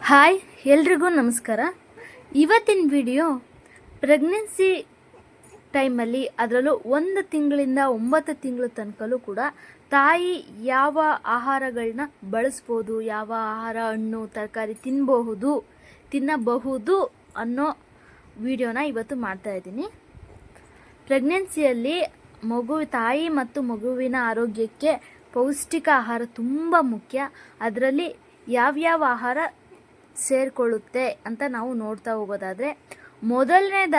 Hi ಎಲ್ರಿಗೂ ನಮಸ್ಕಾರ. ಇವತ್ತಿನ ವಿಡಿಯೋ ಪ್ರೆಗ್ನೆನ್ಸಿ ಟೈಮಲ್ಲಿ, ಅದರಲ್ಲೂ 1 ತಿಂಗಳಿಂದ 9 ತಿಂಗಳ ತನಕಲೂ ಕೂಡ ತಾಯಿ ಯಾವ ಆಹಾರಗಳನ್ನ ಬಳಸ್ಬೋದು, ಯಾವ ಆಹಾರ, ಹಣ್ಣು, ತರಕಾರಿ ತಿನ್ನಬಹುದು ಅನ್ನೋ ವಿಡಿಯೋನ ಇವತ್ತು ಮಾಡ್ತಾ ಇದ್ದೀನಿ. ಪ್ರೆಗ್ನೆನ್ಸಿಯಲ್ಲಿ ತಾಯಿ ಮತ್ತು ಮಗುವಿನ ಆರೋಗ್ಯಕ್ಕೆ ಪೌಷ್ಟಿಕ ಆಹಾರ ತುಂಬ ಮುಖ್ಯ. ಅದರಲ್ಲಿ ಯಾವ್ಯಾವ ಆಹಾರ ಸೇರಿಕೊಳ್ಳುತ್ತೆ ಅಂತ ನಾವು ನೋಡ್ತಾ ಹೋಗೋದಾದರೆ, ಮೊದಲನೇದು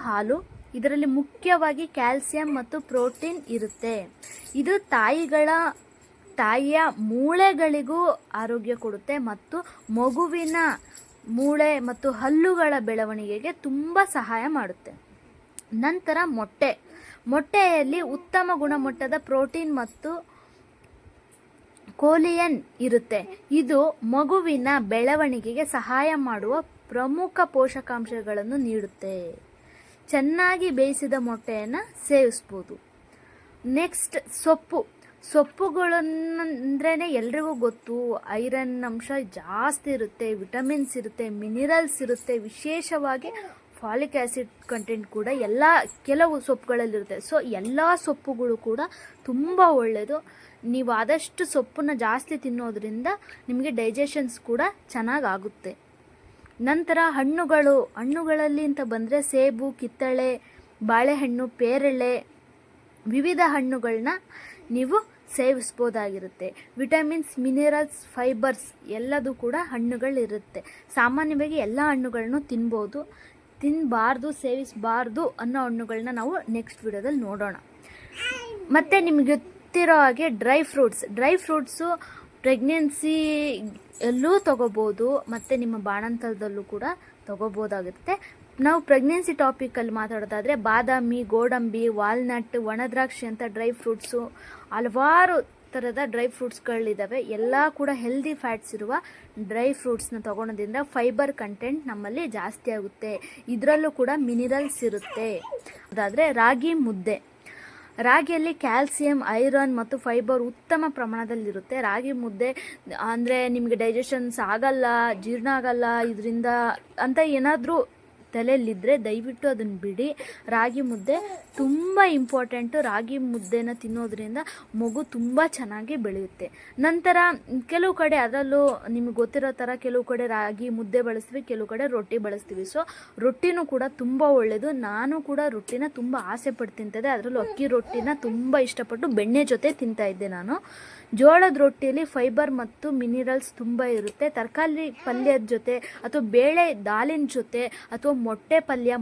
ಹಾಲು. ಇದರಲ್ಲಿ ಮುಖ್ಯವಾಗಿ ಕ್ಯಾಲ್ಸಿಯಂ ಮತ್ತು ಪ್ರೋಟೀನ್ ಇರುತ್ತೆ. ಇದು ತಾಯಿಯ ಮೂಳೆಗಳಿಗೂ ಆರೋಗ್ಯ ಕೊಡುತ್ತೆ ಮತ್ತು ಮಗುವಿನ ಮೂಳೆ ಮತ್ತು ಹಲ್ಲುಗಳ ಬೆಳವಣಿಗೆಗೆ ತುಂಬ ಸಹಾಯ ಮಾಡುತ್ತೆ. ನಂತರ ಮೊಟ್ಟೆಯಲ್ಲಿ ಉತ್ತಮ ಗುಣಮಟ್ಟದ ಪ್ರೋಟೀನ್ ಮತ್ತು ಕೋಲಿಯನ್ ಇರುತ್ತೆ. ಇದು ಮಗುವಿನ ಬೆಳವಣಿಗೆಗೆ ಸಹಾಯ ಮಾಡುವ ಪ್ರಮುಖ ಪೋಷಕಾಂಶಗಳನ್ನು ನೀಡುತ್ತೆ. ಚೆನ್ನಾಗಿ ಬೇಯಿಸಿದ ಮೊಟ್ಟೆಯನ್ನು ಸೇವಿಸ್ಬೋದು. ನೆಕ್ಸ್ಟ್ ಸೊಪ್ಪುಗಳಂದ್ರೇ ಎಲ್ರಿಗೂ ಗೊತ್ತು. ಐರನ್ ಅಂಶ ಜಾಸ್ತಿ ಇರುತ್ತೆ, ವಿಟಮಿನ್ಸ್ ಇರುತ್ತೆ, ಮಿನರಲ್ಸ್ ಇರುತ್ತೆ. ವಿಶೇಷವಾಗಿ ಫಾಲಿಕ್ ಆ್ಯಸಿಡ್ ಕಂಟೆಂಟ್ ಕೂಡ ಕೆಲವು ಸೊಪ್ಪುಗಳಲ್ಲಿರುತ್ತೆ. ಸೊ ಎಲ್ಲ ಸೊಪ್ಪುಗಳು ಕೂಡ ತುಂಬ ಒಳ್ಳೆಯದು. ನೀವು ಆದಷ್ಟು ಸೊಪ್ಪನ್ನು ಜಾಸ್ತಿ ತಿನ್ನೋದ್ರಿಂದ ನಿಮಗೆ ಡೈಜೆಷನ್ಸ್ ಕೂಡ ಚೆನ್ನಾಗಾಗುತ್ತೆ. ನಂತರ ಹಣ್ಣುಗಳಲ್ಲಿ ಅಂತ ಬಂದರೆ ಸೇಬು, ಕಿತ್ತಳೆ, ಬಾಳೆಹಣ್ಣು, ಪೇರಳೆ, ವಿವಿಧ ಹಣ್ಣುಗಳನ್ನ ನೀವು ಸೇವಿಸ್ಬೋದಾಗಿರುತ್ತೆ. ವಿಟಮಿನ್ಸ್, ಮಿನರಲ್ಸ್, ಫೈಬರ್ಸ್ ಎಲ್ಲದೂ ಕೂಡ ಹಣ್ಣುಗಳಿರುತ್ತೆ. ಸಾಮಾನ್ಯವಾಗಿ ಎಲ್ಲ ಹಣ್ಣುಗಳನ್ನು ಸೇವಿಸಬಾರ್ದು ಅನ್ನೋ ಹಣ್ಣುಗಳನ್ನ ನಾವು ನೆಕ್ಸ್ಟ್ ವಿಡಿಯೋದಲ್ಲಿ ನೋಡೋಣ. ಮತ್ತು ನಿಮಗೆ ಗೊತ್ತಿರೋ ಹಾಗೆ ಡ್ರೈ ಫ್ರೂಟ್ಸು ಪ್ರೆಗ್ನೆನ್ಸಿಯಲ್ಲೂ ತಗೋಬೋದು ಮತ್ತು ನಿಮ್ಮ ಬಾಣಂತರದಲ್ಲೂ ಕೂಡ ತಗೋಬೋದಾಗುತ್ತೆ. ನಾವು ಪ್ರೆಗ್ನೆನ್ಸಿ ಟಾಪಿಕಲ್ಲಿ ಮಾತಾಡೋದಾದರೆ ಬಾದಾಮಿ, ಗೋಡಂಬಿ, ವಾಲ್ನಟ್, ಒಣದ್ರಾಕ್ಷಿ ಅಂತ ಡ್ರೈ ಫ್ರೂಟ್ಸು, ಹಲವಾರು ಥರದ ಡ್ರೈ ಫ್ರೂಟ್ಸ್ಗಳಿದ್ದಾವೆ. ಎಲ್ಲ ಕೂಡ ಹೆಲ್ದಿ ಫ್ಯಾಟ್ಸ್ ಇರುವ ಡ್ರೈ ಫ್ರೂಟ್ಸ್ನ ತಗೊಳೋದ್ರಿಂದ ಫೈಬರ್ ಕಂಟೆಂಟ್ ನಮ್ಮಲ್ಲಿ ಜಾಸ್ತಿ ಆಗುತ್ತೆ. ಇದರಲ್ಲೂ ಕೂಡ ಮಿನರಲ್ಸ್ ಇರುತ್ತೆ. ಅದಾದರೆ ರಾಗಿಯಲ್ಲಿ ಕ್ಯಾಲ್ಸಿಯಂ, ಐರನ್ ಮತ್ತು ಫೈಬರ್ ಉತ್ತಮ ಪ್ರಮಾಣದಲ್ಲಿರುತ್ತೆ. ರಾಗಿ ಮುದ್ದೆ ಅಂದರೆ ನಿಮಗೆ ಡೈಜೆಷನ್ಸ್ ಆಗಲ್ಲ, ಜೀರ್ಣ ಆಗಲ್ಲ ಇದರಿಂದ ಅಂತ ಏನಾದರೂ ತಲೆಯಲ್ಲಿದ್ದರೆ ದಯವಿಟ್ಟು ಅದನ್ನು ಬಿಡಿ. ರಾಗಿ ಮುದ್ದೆ ತುಂಬ ಇಂಪಾರ್ಟೆಂಟು. ರಾಗಿ ಮುದ್ದೆನ ತಿನ್ನೋದ್ರಿಂದ ಮಗು ತುಂಬ ಚೆನ್ನಾಗಿ ಬೆಳೆಯುತ್ತೆ. ನಂತರ ಕೆಲವು ಕಡೆ, ಅದರಲ್ಲೂ ನಿಮಗೆ ಗೊತ್ತಿರೋ ಥರ ಕೆಲವು ಕಡೆ ರಾಗಿ ಮುದ್ದೆ ಬಳಸ್ತೀವಿ, ಕೆಲವು ಕಡೆ ರೊಟ್ಟಿ ಬಳಸ್ತೀವಿ. ಸೊ ರೊಟ್ಟಿನೂ ಕೂಡ ತುಂಬ ಒಳ್ಳೆಯದು. ನಾನು ಕೂಡ ರೊಟ್ಟಿನ ತುಂಬ ಆಸೆ ಪಟ್ಟು ತಿಂತಿದ್ದೆ. ಅದರಲ್ಲೂ ಅಕ್ಕಿ ರೊಟ್ಟಿನ ತುಂಬ ಇಷ್ಟಪಟ್ಟು ಬೆಣ್ಣೆ ಜೊತೆ ತಿಂತಾಯಿದ್ದೆ ನಾನು. ಜೋಳದ ರೊಟ್ಟಿಯಲ್ಲಿ ಫೈಬರ್ ಮತ್ತು ಮಿನರಲ್ಸ್ ತುಂಬ ಇರುತ್ತೆ. ತರಕಾರಿ ಪಲ್ಯದ ಜೊತೆ ಅಥವಾ ಬೇಳೆ ದಾಲಿನ ಜೊತೆ ಅಥವಾ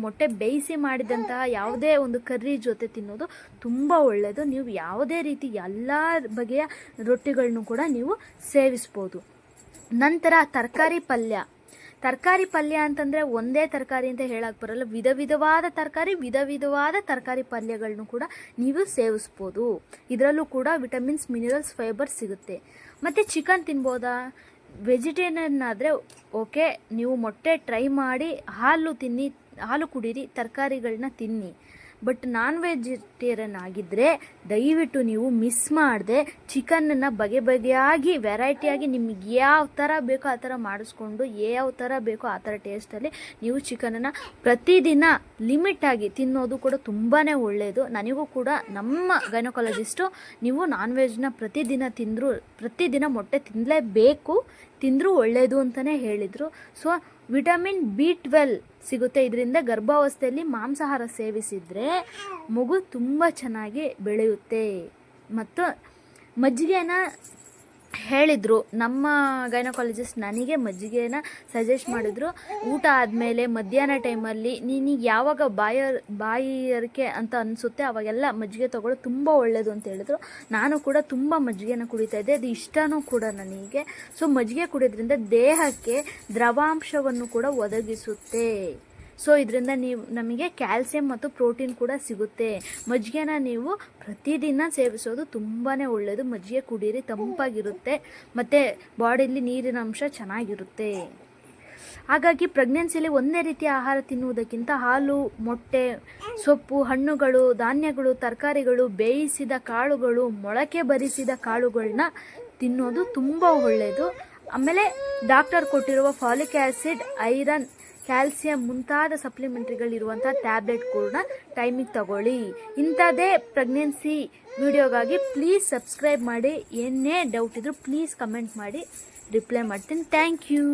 ಮೊಟ್ಟೆ ಬೇಯಿಸಿ ಮಾಡಿದಂತಹ ಯಾವುದೇ ಒಂದು ಕರ್ರಿ ಜೊತೆ ತಿನ್ನೋದು ತುಂಬ ಒಳ್ಳೆಯದು. ನೀವು ಯಾವುದೇ ರೀತಿ ಎಲ್ಲ ಬಗೆಯ ರೊಟ್ಟಿಗಳನ್ನು ಕೂಡ ನೀವು ಸೇವಿಸ್ಬೋದು. ನಂತರ ತರಕಾರಿ ಪಲ್ಯ ಅಂತಂದರೆ ಒಂದೇ ತರಕಾರಿ ಅಂತ ಹೇಳಕ್ಕೆ ಬರಲ್ಲ. ವಿಧ ವಿಧವಾದ ತರಕಾರಿ ಪಲ್ಯಗಳನ್ನು ಕೂಡ ನೀವು ಸೇವಿಸ್ಬೋದು. ಇದರಲ್ಲೂ ಕೂಡ ವಿಟಮಿನ್ಸ್, ಮಿನರಲ್ಸ್, ಫೈಬರ್ ಸಿಗುತ್ತೆ. ಮತ್ತು ಚಿಕನ್ ತಿನ್ಬೋದಾ? ವೆಜಿಟೇರಿಯನ್ ಆದರೆ ಓಕೆ, ನೀವು ಮೊಟ್ಟೆ ಟ್ರೈ ಮಾಡಿ, ಹಾಲು ಕುಡೀರಿ, ತರಕಾರಿಗಳನ್ನ ತಿನ್ನಿ. ಬಟ್ ನಾನ್ ವೆಜಿಟೇರಿಯನ್ ಆಗಿದ್ದರೆ ದಯವಿಟ್ಟು ನೀವು ಮಿಸ್ ಮಾಡದೆ ಚಿಕನನ್ನು ಬಗೆಯಾಗಿ ವೆರೈಟಿಯಾಗಿ ನಿಮಗೆ ಯಾವ ಥರ ಬೇಕೋ ಆ ಥರ ಮಾಡಿಸ್ಕೊಂಡು, ಯಾವ ಥರ ಬೇಕೋ ಆ ಥರ ಟೇಸ್ಟಲ್ಲಿ ನೀವು ಚಿಕನನ್ನು ಪ್ರತಿದಿನ ಲಿಮಿಟಾಗಿ ತಿನ್ನೋದು ಕೂಡ ತುಂಬಾ ಒಳ್ಳೆಯದು. ನನಗೂ ಕೂಡ ನಮ್ಮ ಗೈನಕಾಲಜಿಸ್ಟು ನೀವು ನಾನ್ ವೆಜ್ನ ಪ್ರತಿದಿನ ಮೊಟ್ಟೆ ತಿಂದರೂ ಒಳ್ಳೆಯದು ಅಂತಲೇ ಹೇಳಿದರು. ಸೊ ವಿಟಮಿನ್ B12 ಸಿಗುತ್ತೆ. ಇದರಿಂದ ಗರ್ಭಾವಸ್ಥೆಯಲ್ಲಿ ಮಾಂಸಾಹಾರ ಸೇವಿಸಿದರೆ ಮಗು ತುಂಬ ಚೆನ್ನಾಗಿ ಬೆಳೆಯುತ್ತೆ. ಮತ್ತು ಮಜ್ಜಿಗೆನ ಹೇಳಿದರು ನಮ್ಮ ಗೈನಕಾಲಜಿಸ್ಟ್, ನನಗೆ ಮಜ್ಜಿಗೆನ ಸಜೆಸ್ಟ್ ಮಾಡಿದರು. ಊಟ ಆದಮೇಲೆ ಮಧ್ಯಾಹ್ನ ಟೈಮಲ್ಲಿ ನೀನಿಗೆ ಯಾವಾಗ ಬಾಯಿಯರಿಕೆ ಅಂತ ಅನಿಸುತ್ತೆ ಅವಾಗೆಲ್ಲ ಮಜ್ಜಿಗೆ ತಗೊಳ್ಳೋದು ತುಂಬ ಒಳ್ಳೆಯದು ಅಂತ ಹೇಳಿದ್ರು. ನಾನು ಕೂಡ ತುಂಬ ಮಜ್ಜಿಗೆನ ಕುಡಿತಾ ಇದ್ದೆ. ಅದು ಇಷ್ಟನೂ ಕೂಡ ನನಗೆ. ಸೊ ಮಜ್ಜಿಗೆ ಕುಡಿಯೋದ್ರಿಂದ ದೇಹಕ್ಕೆ ದ್ರವಾಂಶವನ್ನು ಕೂಡ ಒದಗಿಸುತ್ತೆ. ಸೊ ಇದರಿಂದ ನಮಗೆ ಕ್ಯಾಲ್ಸಿಯಂ ಮತ್ತು ಪ್ರೋಟೀನ್ ಕೂಡ ಸಿಗುತ್ತೆ. ಮಜ್ಜಿಗೆನ ನೀವು ಪ್ರತಿದಿನ ಸೇವಿಸೋದು ತುಂಬಾ ಒಳ್ಳೆಯದು. ಮಜ್ಜಿಗೆ ಕುಡೀರಿ, ತಂಪಾಗಿರುತ್ತೆ ಮತ್ತು ಬಾಡಿಯಲ್ಲಿ ನೀರಿನ ಅಂಶ ಚೆನ್ನಾಗಿರುತ್ತೆ. ಹಾಗಾಗಿ ಪ್ರೆಗ್ನೆನ್ಸಿಯಲ್ಲಿ ಒಂದೇ ರೀತಿಯ ಆಹಾರ ತಿನ್ನುವುದಕ್ಕಿಂತ ಹಾಲು, ಮೊಟ್ಟೆ, ಸೊಪ್ಪು, ಹಣ್ಣುಗಳು, ಧಾನ್ಯಗಳು, ತರಕಾರಿಗಳು, ಬೇಯಿಸಿದ ಕಾಳುಗಳು, ಮೊಳಕೆ ಬರಿಸಿದ ಕಾಳುಗಳನ್ನ ತಿನ್ನೋದು ತುಂಬ ಒಳ್ಳೆಯದು. ಆಮೇಲೆ ಡಾಕ್ಟರ್ ಕೊಟ್ಟಿರುವ ಫಾಲಿಕ್ ಆ್ಯಸಿಡ್, ಐರನ್, ಕ್ಯಾಲ್ಸಿಯಂ ಮುಂತಾದ ಸಪ್ಲಿಮೆಂಟ್ರಿಗಳಿರುವಂಥ ಟ್ಯಾಬ್ಲೆಟ್ ಕೂಡ ಟೈಮಿಗೆ ತಗೊಳ್ಳಿ. ಇಂಥದ್ದೇ ಪ್ರೆಗ್ನೆನ್ಸಿ ವಿಡಿಯೋಗಾಗಿ ಪ್ಲೀಸ್ ಸಬ್ಸ್ಕ್ರೈಬ್ ಮಾಡಿ. ಏನೇ ಡೌಟ್ ಇದ್ದರೂ ಪ್ಲೀಸ್ ಕಮೆಂಟ್ ಮಾಡಿ, ರಿಪ್ಲೈ ಮಾಡ್ತೀನಿ. Thank you.